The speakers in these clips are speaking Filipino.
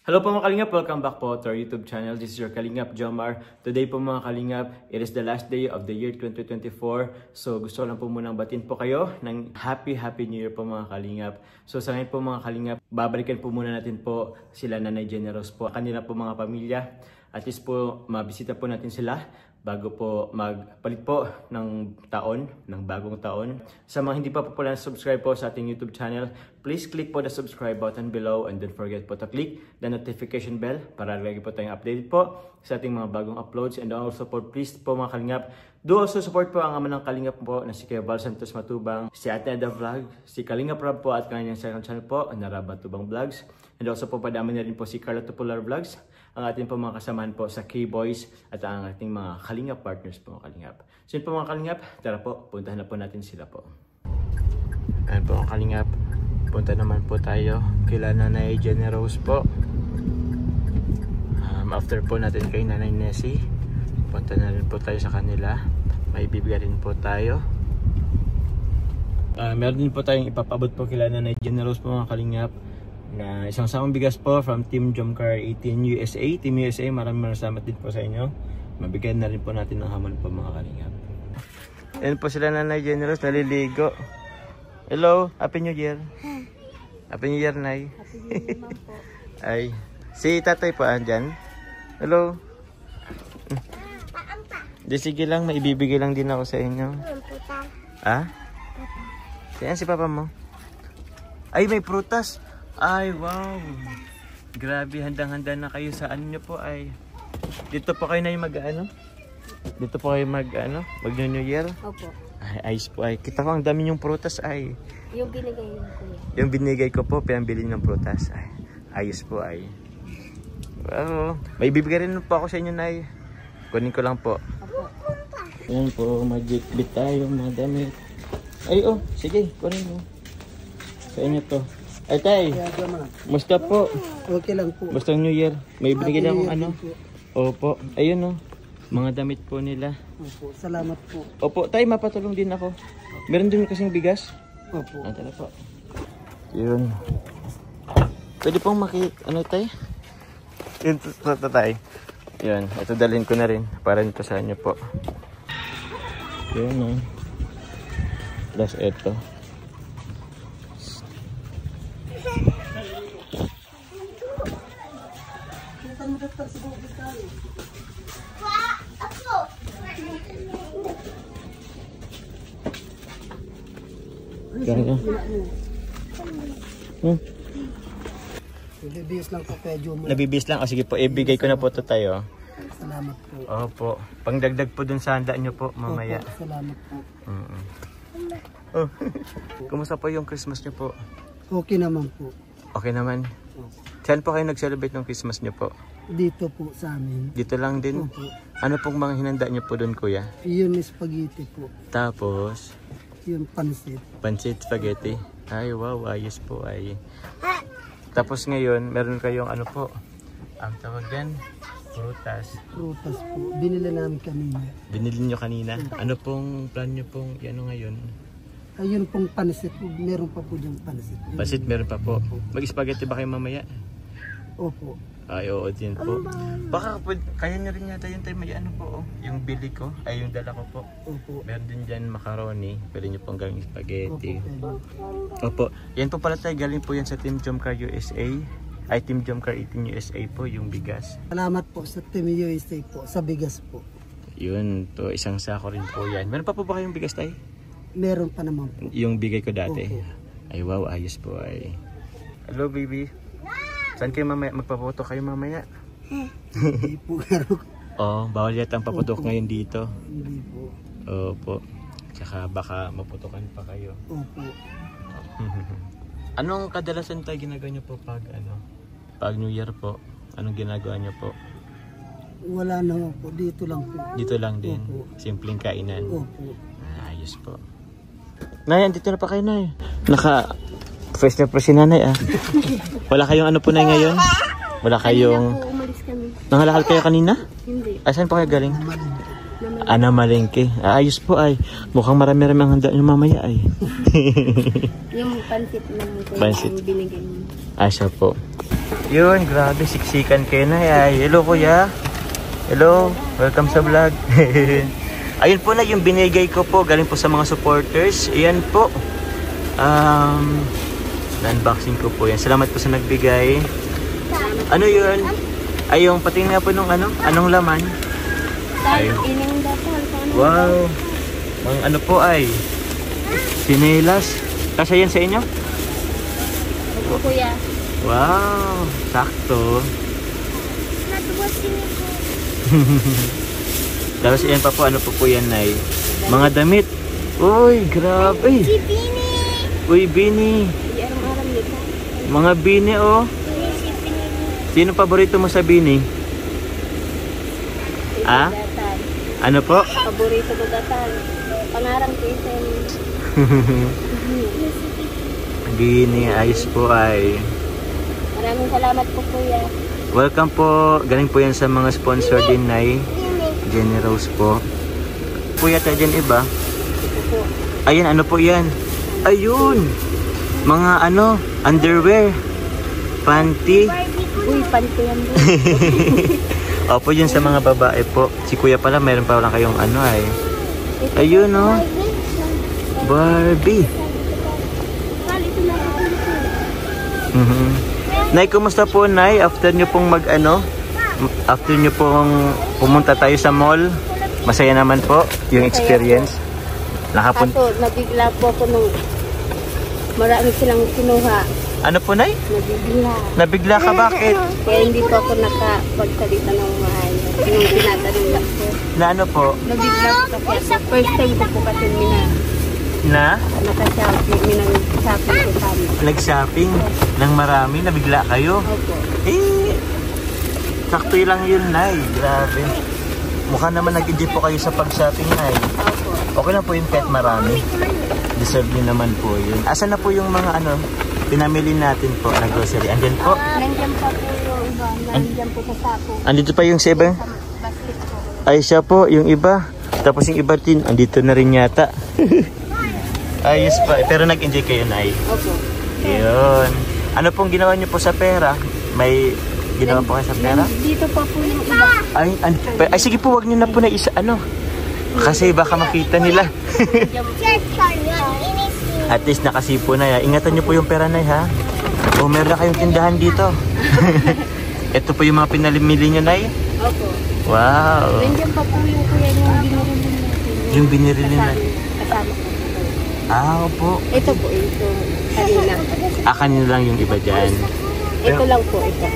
Hello po mga Kalingap, welcome back po to our YouTube channel. This is your Kalingap Jomar. Today po mga Kalingap, it is the last day of the year 2024. So gusto lang po munang batin po kayo ng Happy New Year po mga Kalingap. So sa ngayon po mga Kalingap, babalikan po muna natin po sila Nanay Generous po, kanila po mga pamilya. At least po mabisita po natin sila bago po magpalit po ng bagong taon. Sa mga hindi pa po pala subscribe po sa ating YouTube channel, please click po the subscribe button below and don't forget po to click the notification bell para lagi po tayong updated po sa ating mga bagong uploads. And also po please po mga Kalingap, do also support po ang ama ng Kalingap po na si Kuya Val Santos Matubang, si Ate Ada Vlog, si Kalingap Rob po at kanyang second channel po na Rob Matubang Vlogs. And also po padama na rin po si Carla Tupular Vlogs, ang ating po mga kasamahan po sa K-Boys at ang ating mga Kalingap partners po mga Kalingap. So yun po mga Kalingap, tara po, puntahan na po natin sila po. Ayan po mga Kalingap, punta naman po tayo kila Nanay Generous po. After po natin kay Nanay Nessie, punta na rin po tayo sa kanila. May bibigyan rin po tayo. Meron din po tayong ipapabot po kila Nanay Generous po mga Kalingap na isang samang bigas po from Team Jomcar 18 USA. Team USA, maraming salamat din po sa inyo. Mabigyan na rin po natin ng hamon po mga Kalingap. Ayan po sila Nanay Generous, naliligo. Hello, Happy New Year. Happy New Year, Nay. Happy New Year naman po. Ay, si tatay po andyan. Hello. Di sige lang, maibibigay lang din ako sa inyo. Ah? Kaya si papa mo. Ay, may prutas. Ay, wow. Grabe, handang-handa na kayo sa ano nyo po ay. Dito po kayo na yung mag-ano? Dito po kayo mag-ano? Mag-New Year? Opo. Ay, ayos po ay. Kita ko ang dami yung prutas ay. Yung binigay ko kuya. Yung binigay ko po, pinambili ng prutas. Ay, ayos po ay. Wow. May bibigay rin po ako sa inyo, Nay. Kunin ko lang po. Opo. Ayan po, mag-bit tayo, mga damit. Ay, oh, sige, kunin mo. Sa inyo to. Ay, tay, musta po? Okay lang po. Musta New Year? May binigay na akong ano? Po. Opo, ayun oh. Mga damit po nila. Opo, salamat po. Opo, tay, mapatulong din ako. Meron din kasing bigas. Opo. Ah, tala po. Yun. Pwede pong ano tay? Yun, tay. Yun, ito dalhin ko na rin. Para nito sa inyo po. Yun oh. Plus ito. Kaya. Nabibis lang po kay Jomar. Nabibis lang. O sige po, ibigay ko na po ito tayo. Salamat po. Opo. Pangdagdag po dun sa handa nyo po mamaya. Opo, salamat po. Oh. Kumusta po yung Christmas nyo po? Okay naman po. Okay naman. Saan po kayo nag-celebrate ng Christmas nyo po? Dito po sa amin. Dito lang din? Opo. Ano pong mga hinanda nyo po dun, kuya? Yun is spaghetti po. Tapos, Yung pansit. pancit spaghetti. Ay, wow, ayos po ay. Tapos ngayon, meron kayong ano po? Ang tawag yan? Prutas. Prutas po. Binili namin kanina. Binili nyo kanina. Ano pong plan nyo pong ano ngayon? Ayun pong pansit po. Meron pa po diyang pansit. Pancit meron pa po. Mag-spaghetti ba kayo mamaya? Opo. Ay, oo din po. Baka kaya nyo rin yata yun tayo may ano po. Oh. Yung bili ko, ay yung dala ko po. Opo. Meron din dyan macaroni. Pwede nyo pong gawing spaghetti. Opo. Opo. Yan po pala tayo. Galing po yan sa Team Jomcar USA. Ay, Team Jomcar 18 USA po yung bigas. Salamat po sa Team USA po. Sa bigas po. Yun to. Isang sako rin po yan. Meron pa po ba kayong bigas tayo? Meron pa naman po. Yung bigay ko dati. Opo. Ay, wow. Ayos po ay. Hello, baby. Saan kayo mamaya? Magpapoto kayo mamaya? Hindi po. Oh, bawal yata ang paputok ngayon dito. Hindi po. Opo. Tsaka baka maputukan pa kayo. Opo. Anong kadalasan tayo ginagawa nyo po pag pag New Year po? Anong ginagawa nyo po? Wala naman po. Dito lang po. Dito lang din. Opo. Simpleng kainan. Opo. Ayos po. Nay, andito na pa kayo, Nay. Fresh na po si Nanay ah. Wala kayong ano po na ngayon? Wala kayong... Kanina po umalis kami. Nangalakal kayo kanina? Hindi. Saan po kayo galing? Na malengke. Ayos po ay. Mukhang marami-rami ang handa nyo mamaya ay. Yung pansit lang po Pansit. ang binigay mo. Asya po. Yun, grabe, siksikan kayo na. Ay, hello kuya. Hello, welcome sa vlog. Ayun po na yung binigay ko po, galing po sa mga supporters. Ayan po. Na-unboxing ko po yan. Salamat po sa nagbigay. Ano yun? Ay, yung patingin nga po nung ano? Anong laman? Ay. Wow. Ang ano po ay sinelas. Kasya yan sa inyo? Opo, kuya. Wow. Sakto. Tapos yan pa po. Ano po yan, Nay? Mga damit. Uy, grabe. Si Bini. Uy, Bini. Mga Bini, oh. Sino paborito mo sa Bini? Ah? Ano po? Paborito ko datan. Pangarang kitten. Bini, ayos po ay. Maraming salamat po, kuya. Welcome po. Galing po yan sa mga sponsor din, Nay. Jenny Rose po. Kuya, tayo dyan iba. Ito po. Ayan, ano po yan? Ayun! Mga ano, underwear. Panty. Uy, panty yan po. Opo, yun sa mga babae po. Si kuya pala, mayroon pa lang kayong ano ay. Ayun, oh. Barbie. Nay, kumusta po, Nay? After nyo pong after nyo pong pumunta tayo sa mall, masaya naman po yung experience. Kaso, nabigla po ako nung marami silang kinuha. Ano po, Nay? Nabigla. Nabigla ka, bakit? Kaya hindi po ako nakapagsalita ng maayos. Yung tinatanong lang po. Na ano po? Nabigla po kasi ako. First time ko po kasi naka-shopping, minang-shopping ko kami. Nag-shopping ng marami, nabigla kayo? Opo. Eh, sakto lang yun, Nay. Grabe. Mukha naman nag-enjoy po kayo sa pag-shopping, Nay. Opo. Okay lang po yun kahit marami. Deserve nyo naman po yun. Asan na po yung mga pinamili natin po na grocery? Andyan po? Nandiyan pa po yung iba. Nandiyan po sa sako. Andito pa yung sa iba? Sa basket po. Ay, siya po, yung iba. Tapos yung iba din, andito na rin yata. Ayos pa. Pero nag-enjoy kayo, Nay. Opo. Yun. Ano pong ginawa nyo po sa pera? May ginawa po kayo sa pera? Dito pa po yung iba. Ay, sige po, wag nyo na po na isa, kasi baka makita nila. At least nakasipo na ya. Ingatan nyo po yung pera, Nay, ha? O meron na kayong tindahan dito. Ito po yung mga pinamili nyo, Nay. Opo. Wow. Nandiyan pa po yung kuya yung binili natin. Yung binili nila. Kasama ko. Ah, opo. Ito po, ito. Kanina. Kanina lang yung iba dyan. Ito lang po, ito.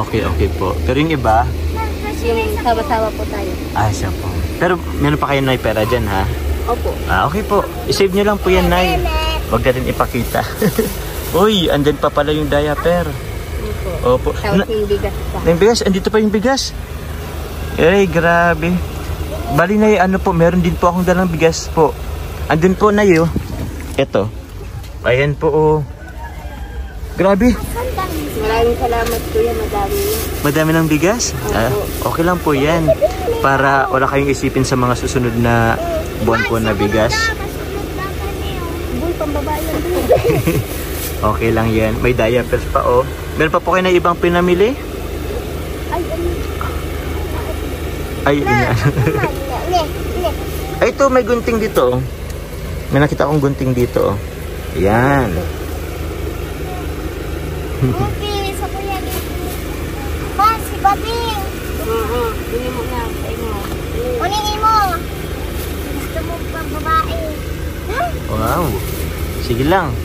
Okay po. Pero yung iba? Yung sama-sama po tayo. Siya po. Pero meron pa kayo, Nay, pera dyan, ha? Opo. Okay po. I-save nyo lang po yan, Nay. Huwag natin ipakita. Uy, andyan pa pala yung diaper. Opo. Tapos yung bigas pa. Yung bigas? Andito pa yung bigas? Ay, grabe. Bali, Nay, meron din po akong dalang bigas po. Andun po, Nay, oh. Ito. Ayan po, oh. Grabe. Maraming salamat, kuya. Madami. Madami ng bigas? Okay lang po yan. Para wala kayong isipin sa mga susunod na buwan po na bigas. Boy, pambabae yan doon. Okay lang yan. May diapers pa, oh. Meron pa po kayo na ibang pinamili? Ay, Ay, ito, may gunting dito, oh. May nakita akong gunting dito, oh. Yan. Okay, sa kuya dito. Si Babing. Kunin mo na. Kunin mo. Gusto mo pang babae. Wow. Sige lang.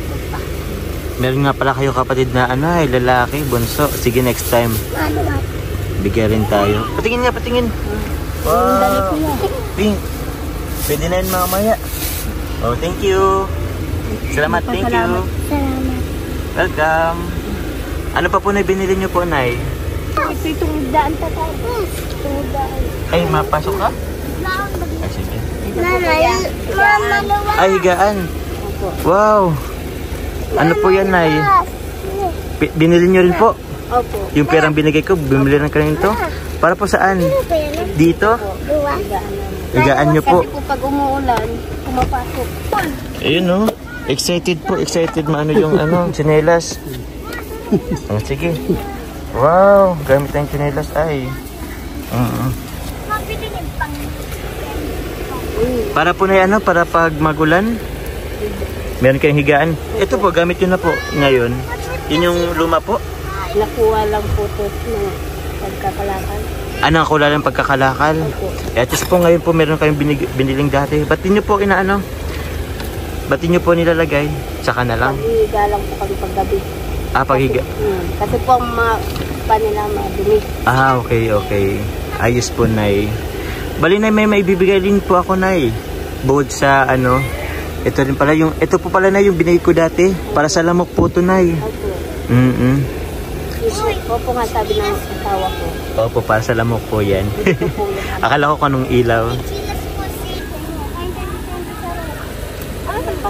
Meron nga pala kayo kapatid na lalaki, bunso. Sige, next time. Bigyan rin tayo. Patingin nga, patingin. Wow. Pink. Pwede na yun mamaya. Oh, thank you. Salamat, thank you. Salamat. Welcome. Ano pa po na binili nyo po, Nay? Ito itong daan pa tayo. Itong daan. Ay, mapasok ka? Ay, sige. Mama, Ay, higaan. Wow. Ano po yan, Nay? Binili nyo rin po? Opo. Yung perang binigay ko, bumili rin kayo nito? Para po saan? Dito? Higaan nyo po. Kasi po pag umuulan, pumapasok. Ayun, no? Excited po, excited maano yung tsinelas. Oh, sige. Wow, gamit tayong tsinelas ay. Mabili ng pang... Para po na ano, para pag magulan. Meron kayong higaan. Ito po, gamit yun na po ngayon. Yun yung luma po. Nakuha lang po ito ng pagkakalakal. Ano ang kulay ng pagkakalakal? At least po ngayon po meron kayong biniling dati. Ba't nyo po inaano? Ba't nyo po nilalagay? Saka na lang? Paghiga lang po kami paggabi. Paghiga. Kasi po ang mga panila madumi. Okay. Ayos po, Nay. Bali, Nay, may maibibigay din po ako, Nay. Bukod sa ano, ito rin pala yung, ito po pala, Nay, yung binigay ko dati. Para sa lamok po ito, Nay. Opo nga sabi ng asawa ko. Opo, para sa lamok po yan. Akala ko kanong ilaw.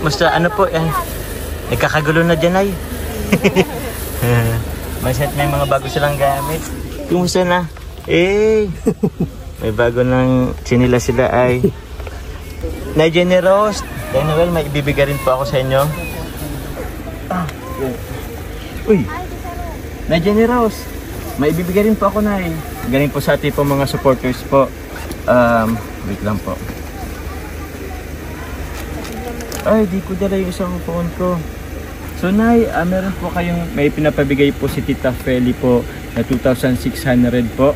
Basta ano po yan. Nagkakagulo na dyan, Nay. May mga bago silang gamit. Kumusta na? May bago ng sinila sila ay. Nay Jenny Rose, Nay Noel, may ibibigay rin po ako sa inyo. Uy! Nay Jenny Rose, may ibibigay rin po ako, Nay. Galing po sa ating po mga supporters po. Wait lang po. Ay, di ko dala yung isang phone ko. So, Nay, meron po kayong, may pinapabigay po si Tita Feli po na 2,600 po.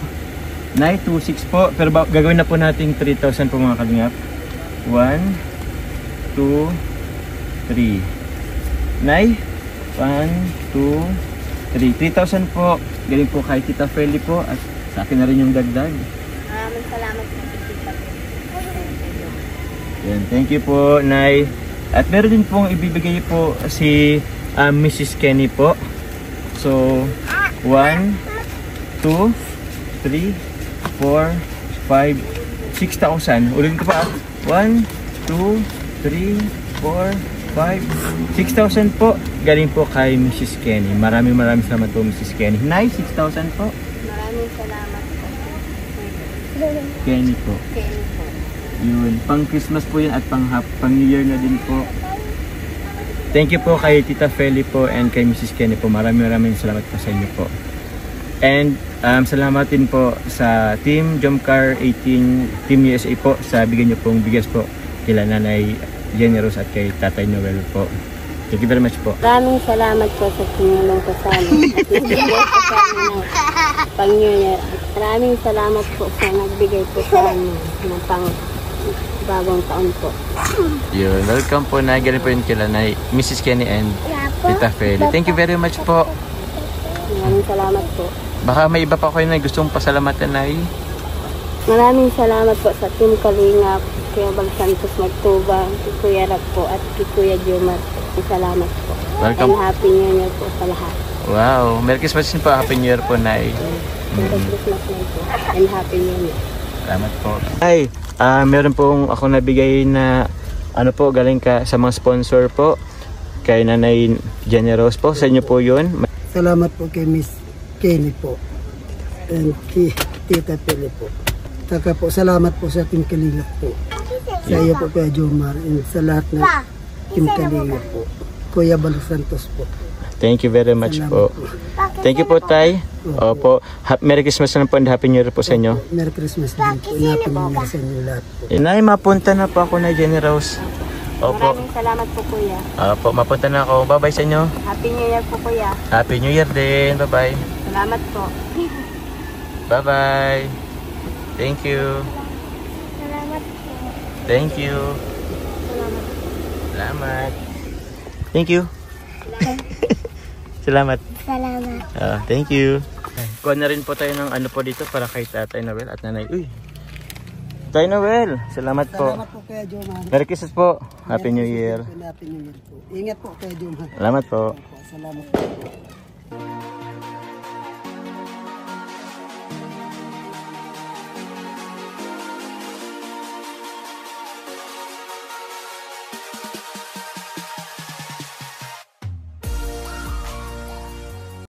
Nay, 2,600 po. Pero gagawin na po natin 3,000 po mga kalingap. 1, 2, 3. Nay, 1, 2, 3. 3,000 po. Galing po kay Tita Feli po. At sa akin na rin yung dagdag. Maraming salamat po kay Tita Feli. Yan, thank you po, Nay. At meron din pong ibibigay po si Mrs. Kenny po. So, 1, 2, 3, 4, 5, 6,000. Ulitin ko pa. 1, 2, 3, 4, 5, 6,000 po. Galing po kay Mrs. Kenny. Maraming salamat po, Mrs. Kenny. Nay, 6,000 po. Maraming salamat po. Kenny po. Kenny po. Yun, pang Christmas po yun at pang New Year na din po. Thank you po kay Tita Feli po and kay Mrs. Kenny po. Maraming salamat po sa inyo po. And salamat din po sa Team Jomcar 18, Team USA po sa bigyan nyo pong bigas po kila Nanay Jenny Rose at kay Tatay Noel po. Thank you very much po. Maraming salamat po sa tumulong ko sa amin. At nagbigay po sa amin ng pang-New Year. Maraming salamat po sa nagbigay po sa amin ng pang-bagong taon po. Yun, welcome po na. Galing po yun kila na Mrs. Kenny and Tita Feli. Thank you very much po. Maraming salamat po. Baka may iba pa kayo na gustong pasalamatan, Nay. Maraming salamat po sa Team Kalingap, Kuya Bal Santos Magtuba, Kuya Rap po at Kuya Jomar. Salamat po. Welcome. And Happy New Year po sa lahat. Wow, Merry Christmas din po. Happy New Year po, Nay. Merry Christmas na po. And Happy New Year. Salamat po. Ay, meron pong ako nabigay na ano po, galing ka sa mga sponsor po. Kay Nanay Jenny Rose po. Sa inyo po yun. Salamat po kay Miss Kenny po. And kay Tita Feli po. Saka po, salamat po sa Team Kalingap po. Sa iyo po, Kuya Jomar. And sa lahat ng Team Kalingap po. Kuya Bal Santos po. Thank you very much po. Thank you po, Tay. Opo. Merry Christmas na po and Happy New Year po sa inyo. Merry Christmas din po. Happy New Year sa inyo lahat po. Nay, mapunta na po ako na Jenny Rose. Opo. Maraming salamat po, Kuya. Opo, mapunta na ako. Bye-bye sa inyo. Happy New Year po, Kuya. Happy New Year din. Bye-bye. Salamat po. Bye-bye. Thank you. Salamat po. Thank you. Salamat. Thank you. Salamat. Salamat. Thank you. Kuha na rin po tayo ng ano po dito para kay Tatay Noel at Nanay. Uy! Tatay Noel, salamat po. Salamat po, Kuya Jomar. Merry Christmas po. Happy New Year. Happy New Year po. Ingat po, Kuya Jomar. Salamat po. Salamat po.